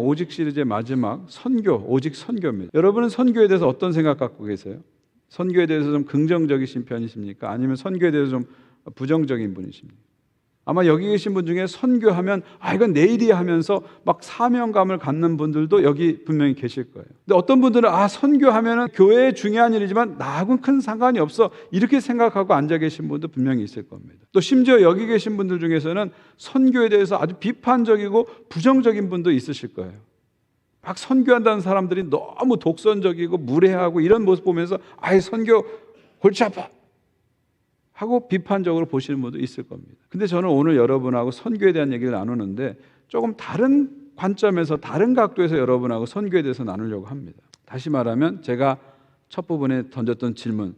오직 시리즈의 마지막 선교, 오직 선교입니다. 여러분은 선교에 대해서 어떤 생각 갖고 계세요? 선교에 대해서 좀 긍정적이신 편이십니까? 아니면 선교에 대해서 좀 부정적인 분이십니까? 아마 여기 계신 분 중에 선교하면 이건 내일이야 하면서 막 사명감을 갖는 분들도 여기 분명히 계실 거예요. 근데 어떤 분들은 선교하면은 교회에 중요한 일이지만 나하고는 큰 상관이 없어 이렇게 생각하고 앉아 계신 분도 분명히 있을 겁니다. 또 심지어 여기 계신 분들 중에서는 선교에 대해서 아주 비판적이고 부정적인 분도 있으실 거예요. 막 선교한다는 사람들이 너무 독선적이고 무례하고 이런 모습 보면서 선교 골치 아파 하고 비판적으로 보시는 분도 있을 겁니다. 근데 저는 오늘 여러분하고 선교에 대한 얘기를 나누는데 조금 다른 관점에서 다른 각도에서 여러분하고 선교에 대해서 나누려고 합니다. 다시 말하면 제가 첫 부분에 던졌던 질문,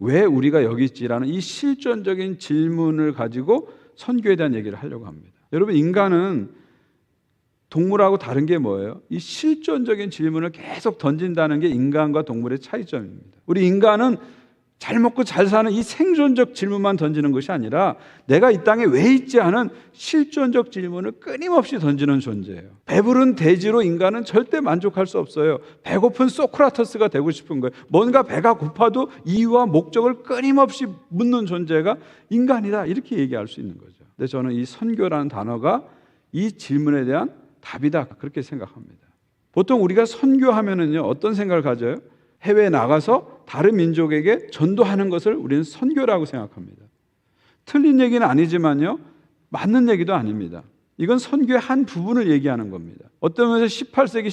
왜 우리가 여기 있지라는 이 실존적인 질문을 가지고 선교에 대한 얘기를 하려고 합니다. 여러분, 인간은 동물하고 다른 게 뭐예요? 이 실존적인 질문을 계속 던진다는 게 인간과 동물의 차이점입니다. 우리 인간은 잘 먹고 잘 사는 이 생존적 질문만 던지는 것이 아니라 내가 이 땅에 왜 있지 하는 실존적 질문을 끊임없이 던지는 존재예요. 배부른 돼지로 인간은 절대 만족할 수 없어요. 배고픈 소크라테스가 되고 싶은 거예요. 뭔가 배가 고파도 이유와 목적을 끊임없이 묻는 존재가 인간이다, 이렇게 얘기할 수 있는 거죠. 근데 저는 이 선교라는 단어가 이 질문에 대한 답이다, 그렇게 생각합니다. 보통 우리가 선교하면은요, 어떤 생각을 가져요? 해외에 나가서 다른 민족에게 전도하는 것을 우리는 선교라고 생각합니다. 틀린 얘기는 아니지만요, 맞는 얘기도 아닙니다. 이건 선교의 한 부분을 얘기하는 겁니다. 어떤 면에서 18세기,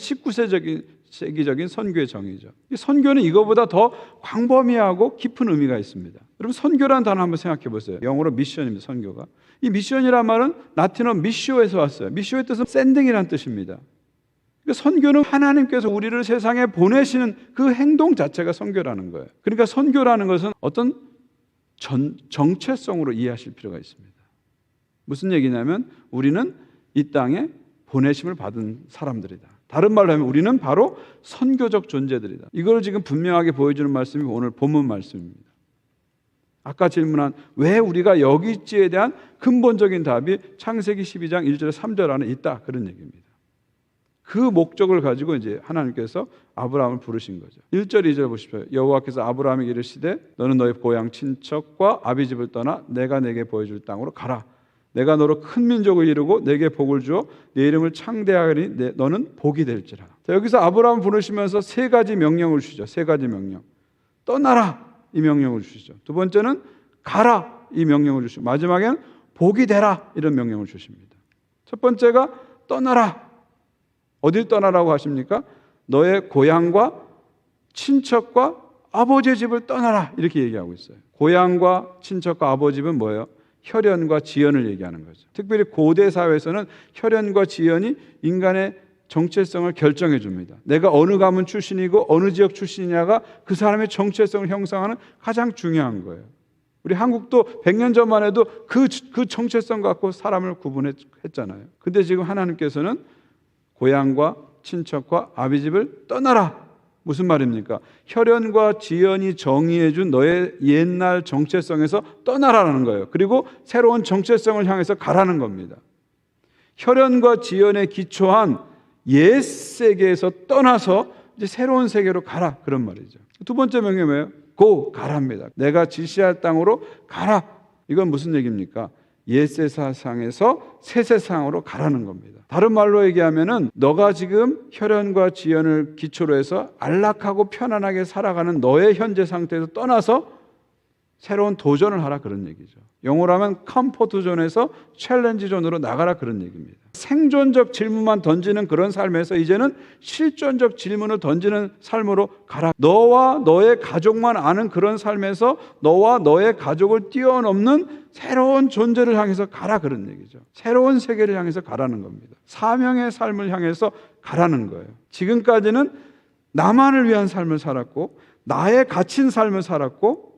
19세기적인 선교의 정의죠. 선교는 이거보다 더 광범위하고 깊은 의미가 있습니다. 여러분, 선교라는 단어 한번 생각해 보세요. 영어로 미션입니다. 선교가. 이 미션이란 말은 라틴어 미쇼에서 왔어요. 미쇼의 뜻은 샌딩이라는 뜻입니다. 선교는 하나님께서 우리를 세상에 보내시는 그 행동 자체가 선교라는 거예요. 그러니까 선교라는 것은 어떤 정체성으로 이해하실 필요가 있습니다. 무슨 얘기냐면 우리는 이 땅에 보내심을 받은 사람들이다. 다른 말로 하면 우리는 바로 선교적 존재들이다. 이걸 지금 분명하게 보여주는 말씀이 오늘 본문 말씀입니다. 아까 질문한 왜 우리가 여기 있지에 대한 근본적인 답이 창세기 12장 1절 3절 안에 있다, 그런 얘기입니다. 그 목적을 가지고 이제 하나님께서 아브라함을 부르신 거죠. 1절 2절 보십시오. 여호와께서 아브라함에게 이르시되 너는 너의 고향 친척과 아비집을 떠나 내가 내게 보여줄 땅으로 가라. 내가 너로 큰 민족을 이루고 내게 복을 주어 네 이름을 창대하리니 너는 복이 될지라. 자, 여기서 아브라함을 부르시면서 세 가지 명령을 주시죠. 세 가지 명령. 떠나라, 이 명령을 주시죠. 두 번째는 가라, 이 명령을 주시고 마지막에는 복이 되라, 이런 명령을 주십니다. 첫 번째가 떠나라. 어딜 떠나라고 하십니까? 너의 고향과 친척과 아버지의 집을 떠나라, 이렇게 얘기하고 있어요. 고향과 친척과 아버지 집은 뭐예요? 혈연과 지연을 얘기하는 거죠. 특별히 고대 사회에서는 혈연과 지연이 인간의 정체성을 결정해 줍니다. 내가 어느 가문 출신이고 어느 지역 출신이냐가 그 사람의 정체성을 형성하는 가장 중요한 거예요. 우리 한국도 100년 전만 해도 그 정체성 갖고 사람을 구분했잖아요. 근데 지금 하나님께서는 고향과 친척과 아비집을 떠나라. 무슨 말입니까? 혈연과 지연이 정의해 준 너의 옛날 정체성에서 떠나라는 거예요. 그리고 새로운 정체성을 향해서 가라는 겁니다. 혈연과 지연에 기초한 옛 세계에서 떠나서 이제 새로운 세계로 가라, 그런 말이죠. 두 번째 명령이 뭐예요? 가랍니다. 내가 지시할 땅으로 가라. 이건 무슨 얘기입니까? 옛 세상에서 새 세상으로 가라는 겁니다. 다른 말로 얘기하면은 너가 지금 혈연과 지연을 기초로 해서 안락하고 편안하게 살아가는 너의 현재 상태에서 떠나서 새로운 도전을 하라, 그런 얘기죠. 영어로 하면 컴포트 존에서 챌린지 존으로 나가라, 그런 얘기입니다. 생존적 질문만 던지는 그런 삶에서 이제는 실존적 질문을 던지는 삶으로 가라. 너와 너의 가족만 아는 그런 삶에서 너와 너의 가족을 뛰어넘는 새로운 존재를 향해서 가라, 그런 얘기죠. 새로운 세계를 향해서 가라는 겁니다. 사명의 삶을 향해서 가라는 거예요. 지금까지는 나만을 위한 삶을 살았고 나의 갇힌 삶을 살았고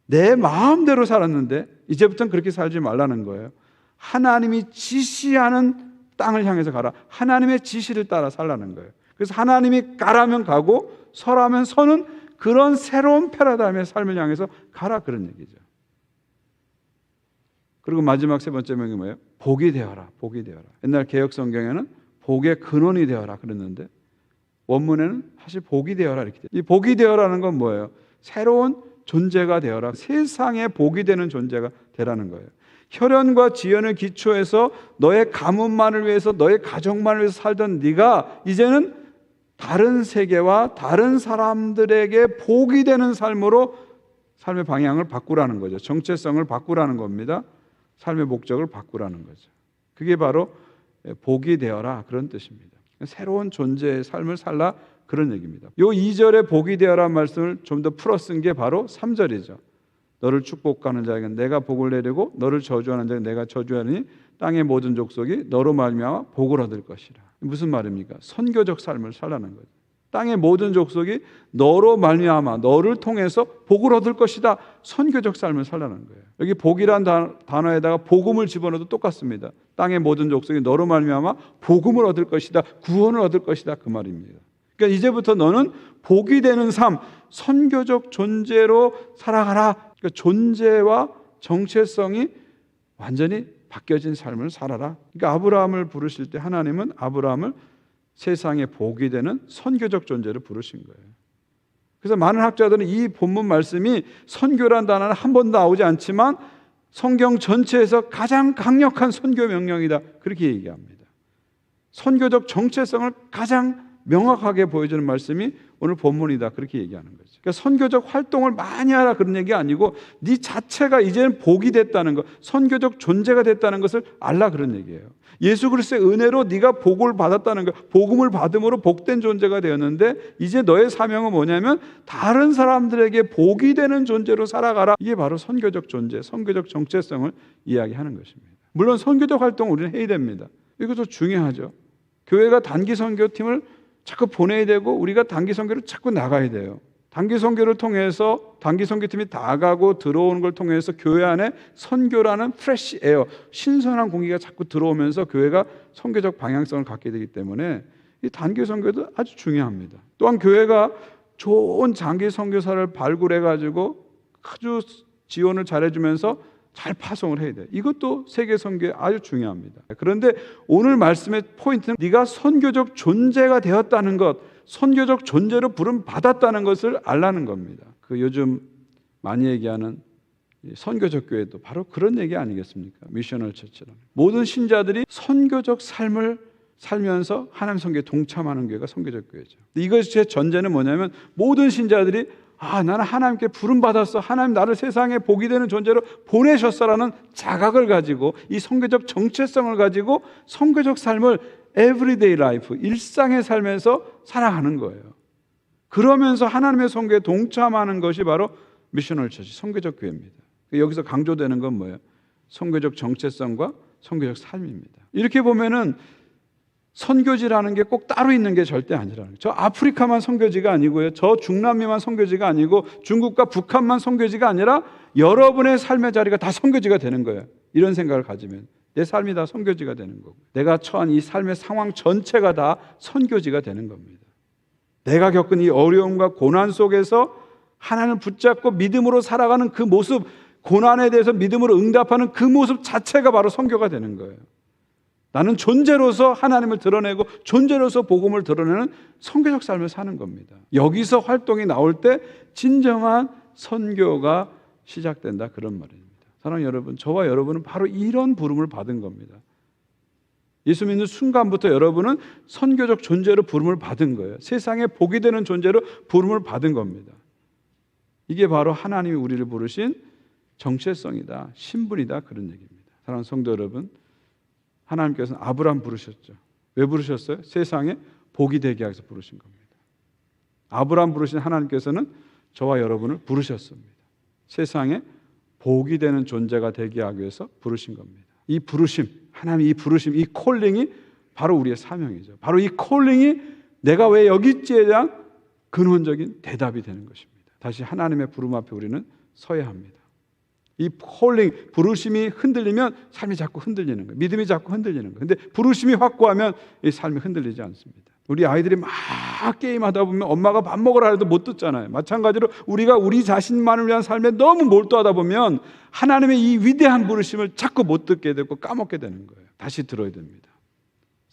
내 마음대로 살았는데 이제부터는 그렇게 살지 말라는 거예요. 하나님이 지시하는 땅을 향해서 가라. 하나님의 지시를 따라 살라는 거예요. 그래서 하나님이 가라면 가고 서라면 서는 그런 새로운 패러다임의 삶을 향해서 가라, 그런 얘기죠. 그리고 마지막 세 번째 명이 뭐예요? 복이 되어라, 복이 되어라. 옛날 개혁 성경에는 복의 근원이 되어라 그랬는데 원문에는 사실 복이 되어라 이렇게 돼요. 이 복이 되어라는 건 뭐예요? 새로운 존재가 되어라. 세상에 복이 되는 존재가 되라는 거예요. 혈연과 지연을 기초해서 너의 가문만을 위해서 너의 가족만을 위해서 살던 네가 이제는 다른 세계와 다른 사람들에게 복이 되는 삶으로 삶의 방향을 바꾸라는 거죠. 정체성을 바꾸라는 겁니다. 삶의 목적을 바꾸라는 거죠. 그게 바로 복이 되어라 그런 뜻입니다. 새로운 존재의 삶을 살라 그런 얘기입니다. 요 2절에 복이 되어라 말씀을 좀 더 풀어 쓴 게 바로 3절이죠. 너를 축복하는 자에게 내가 복을 내리고 너를 저주하는 자에게 내가 저주하니 땅의 모든 족속이 너로 말미암아 복을 얻을 것이라. 무슨 말입니까? 선교적 삶을 살라는 거죠. 땅의 모든 족속이 너로 말미암아 너를 통해서 복을 얻을 것이다. 선교적 삶을 살라는 거예요. 여기 복이란 단어에다가 복음을 집어넣어도 똑같습니다. 땅의 모든 족속이 너로 말미암아 복음을 얻을 것이다. 구원을 얻을 것이다. 그 말입니다. 그러니까 이제부터 너는 복이 되는 삶, 선교적 존재로 살아가라. 그러니까 존재와 정체성이 완전히 바뀌어진 삶을 살아라. 그러니까 아브라함을 부르실 때 하나님은 아브라함을 세상에 복이 되는 선교적 존재로 부르신 거예요. 그래서 많은 학자들은 이 본문 말씀이 선교란 단어는 한 번도 나오지 않지만 성경 전체에서 가장 강력한 선교 명령이다. 그렇게 얘기합니다. 선교적 정체성을 가장 명확하게 보여주는 말씀이 오늘 본문이다. 그렇게 얘기하는 거죠. 그러니까 선교적 활동을 많이 하라 그런 얘기가 아니고 네 자체가 이제는 복이 됐다는 것, 선교적 존재가 됐다는 것을 알라 그런 얘기예요. 예수 그리스도의 은혜로 네가 복을 받았다는 것, 복음을 받음으로 복된 존재가 되었는데 이제 너의 사명은 뭐냐면 다른 사람들에게 복이 되는 존재로 살아가라. 이게 바로 선교적 존재, 선교적 정체성을 이야기하는 것입니다. 물론 선교적 활동을 우리는 해야 됩니다. 이것도 중요하죠. 교회가 단기 선교팀을 자꾸 보내야 되고 우리가 단기 선교를 자꾸 나가야 돼요. 단기 선교를 통해서 단기 선교팀이 다 가고 들어오는 걸 통해서 교회 안에 선교라는 프레시 에어, 신선한 공기가 자꾸 들어오면서 교회가 선교적 방향성을 갖게 되기 때문에 이 단기 선교도 아주 중요합니다. 또한 교회가 좋은 장기 선교사를 발굴해 가지고 아주 지원을 잘해주면서 잘 파송을 해야 돼요. 이것도 세계 선교에 아주 중요합니다. 그런데 오늘 말씀의 포인트는 네가 선교적 존재가 되었다는 것, 선교적 존재로 부름 받았다는 것을 알라는 겁니다. 그 요즘 많이 얘기하는 선교적 교회도 바로 그런 얘기 아니겠습니까? 미셔널 처치라는 모든 신자들이 선교적 삶을 살면서 하나님 선교에 동참하는 교회가 선교적 교회죠. 이것의 전제는 뭐냐면 모든 신자들이 나는 하나님께 부름받았어. 하나님 나를 세상에 복이 되는 존재로 보내셨어라는 자각을 가지고 이 선교적 정체성을 가지고 선교적 삶을 everyday life, 일상의 삶에서 살아가는 거예요. 그러면서 하나님의 선교에 동참하는 것이 바로 미셔널 처치, 선교적 교회입니다. 여기서 강조되는 건 뭐예요? 선교적 정체성과 선교적 삶입니다. 이렇게 보면은 선교지라는 게 꼭 따로 있는 게 절대 아니라는 거예요. 저 아프리카만 선교지가 아니고요. 저 중남미만 선교지가 아니고 중국과 북한만 선교지가 아니라 여러분의 삶의 자리가 다 선교지가 되는 거예요. 이런 생각을 가지면 내 삶이 다 선교지가 되는 거고 내가 처한 이 삶의 상황 전체가 다 선교지가 되는 겁니다. 내가 겪은 이 어려움과 고난 속에서 하나님을 붙잡고 믿음으로 살아가는 그 모습, 고난에 대해서 믿음으로 응답하는 그 모습 자체가 바로 선교가 되는 거예요. 나는 존재로서 하나님을 드러내고 존재로서 복음을 드러내는 선교적 삶을 사는 겁니다. 여기서 활동이 나올 때 진정한 선교가 시작된다 그런 말입니다. 사랑하는 여러분, 저와 여러분은 바로 이런 부름을 받은 겁니다. 예수 믿는 순간부터 여러분은 선교적 존재로 부름을 받은 거예요. 세상에 복이 되는 존재로 부름을 받은 겁니다. 이게 바로 하나님이 우리를 부르신 정체성이다, 신분이다 그런 얘기입니다. 사랑하는 성도 여러분, 하나님께서는 아브라함 부르셨죠. 왜 부르셨어요? 세상에 복이 되게 하기 위해서 부르신 겁니다. 아브라함 부르신 하나님께서는 저와 여러분을 부르셨습니다. 세상에 복이 되는 존재가 되게 하기 위해서 부르신 겁니다. 이 부르심, 하나님 이 부르심, 이 콜링이 바로 우리의 사명이죠. 바로 이 콜링이 내가 왜 여기 있지에 대한 근원적인 대답이 되는 것입니다. 다시 하나님의 부름 앞에 우리는 서야 합니다. 이 콜링, 부르심이 흔들리면 삶이 자꾸 흔들리는 거예요. 믿음이 자꾸 흔들리는 거예요. 근데 부르심이 확고하면 이 삶이 흔들리지 않습니다. 우리 아이들이 막 게임하다 보면 엄마가 밥 먹으라 해도 못 듣잖아요. 마찬가지로 우리가 우리 자신만을 위한 삶에 너무 몰두하다 보면 하나님의 이 위대한 부르심을 자꾸 못 듣게 되고 까먹게 되는 거예요. 다시 들어야 됩니다.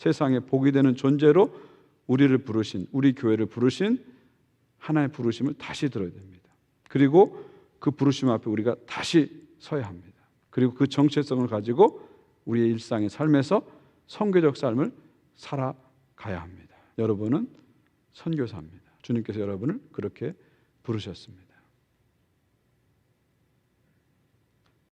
세상에 복이 되는 존재로 우리를 부르신, 우리 교회를 부르신 하나의 부르심을 다시 들어야 됩니다. 그리고 그 부르심 앞에 우리가 다시 서야 합니다. 그리고 그 정체성을 가지고 우리의 일상의 삶에서 선교적 삶을 살아가야 합니다. 여러분은 선교사입니다. 주님께서 여러분을 그렇게 부르셨습니다.